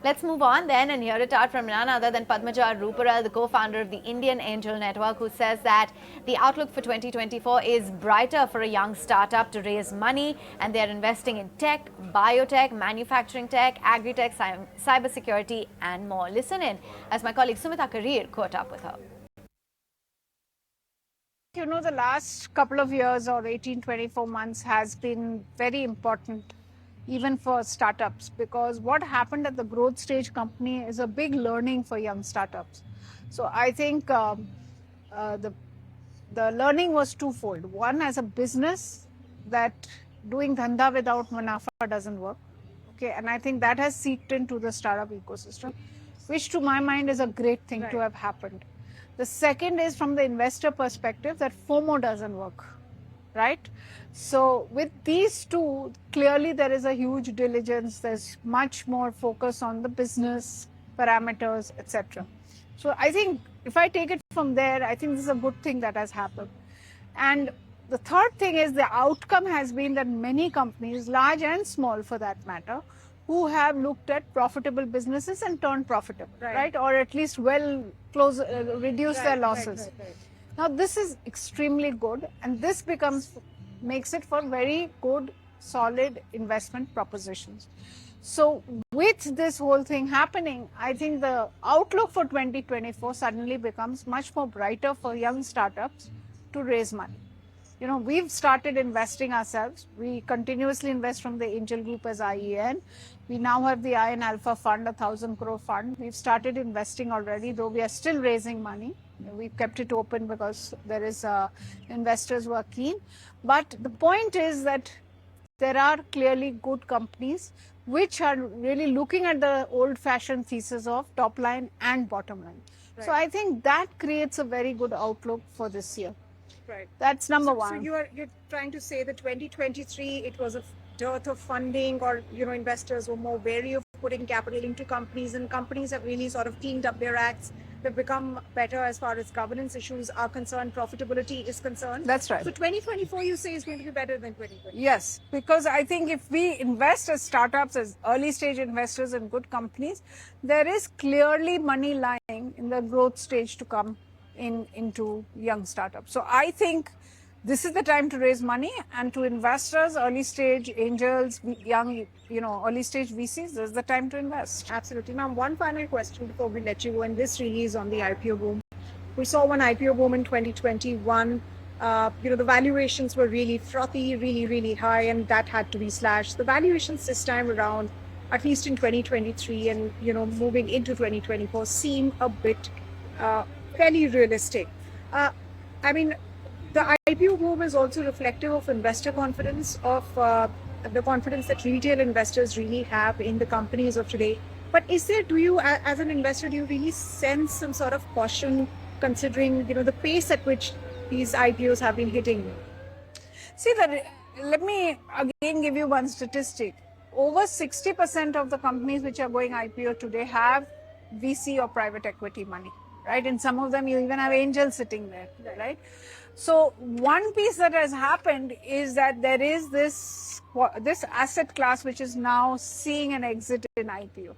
Let's move on then and hear it out from none other than Padmaja Ruparal, the co-founder of the Indian Angel Network, who says that the outlook for 2024 is brighter for a young startup to raise money, and they're investing in tech, biotech, manufacturing tech, agri-tech, cybersecurity and more. Listen in as my colleague Sumita Karir caught up with her. You know, the last couple of years or 18-24 months has been very important even for startups, because what happened at the growth stage company is a big learning for young startups. So I think the learning was twofold. One, as a business, that doing dhanda without munafa doesn't work. Okay, and I think that has seeped into the startup ecosystem, which to my mind is a great thing to have happened. The second is from the investor perspective that FOMO doesn't work, right? So with these two, clearly there is a huge diligence. There's much more focus on the business parameters, etc. So I think if I take it from there, I think this is a good thing that has happened. And the third thing is the outcome has been that many companies, large and small for that matter, who have looked at profitable businesses and turned profitable, right? Or at least reduce their losses. Now this is extremely good, and this makes it for very good, solid investment propositions. So with this whole thing happening, I think the outlook for 2024 suddenly becomes much more brighter for young startups to raise money. You know, we've started investing ourselves. We continuously invest from the Angel Group as IEN. We now have the IN Alpha Fund, 1,000 crore fund. We've started investing already, though we are still raising money. We've kept it open because there is investors who are keen. But the point is that there are clearly good companies which are really looking at the old-fashioned thesis of top line and bottom line. So I think that creates a very good outlook for this year. Right. That's number one. So you're trying to say that 2023 it was a dearth of funding, or investors were more wary of putting capital into companies, and companies have really sort of cleaned up their acts. They've become better as far as governance issues are concerned, profitability is concerned. That's right. So 2024 you say is going to be better than 2020. Yes, because I think if we invest as startups, as early stage investors in good companies, there is clearly money lying in the growth stage to come into young startups. So I think this is the time to raise money, and to investors, early stage angels, young, early stage VCs, this is the time to invest. Absolutely. Now, one final question before we let you go, and this really is on the IPO boom. We saw one IPO boom in 2021. The valuations were really frothy, really, really high, and that had to be slashed. The valuations this time around, at least in 2023 and, moving into 2024, seem a bit fairly realistic. I mean, the IPO boom is also reflective of investor confidence, of the confidence that retail investors really have in the companies of today. But do you, as an investor, do you really sense some sort of caution considering, the pace at which these IPOs have been hitting? See, let me again give you one statistic. Over 60% of the companies which are going IPO today have VC or private equity money, right? In some of them, you even have angels sitting there, right? So one piece that has happened is that there is this asset class which is now seeing an exit in IPO.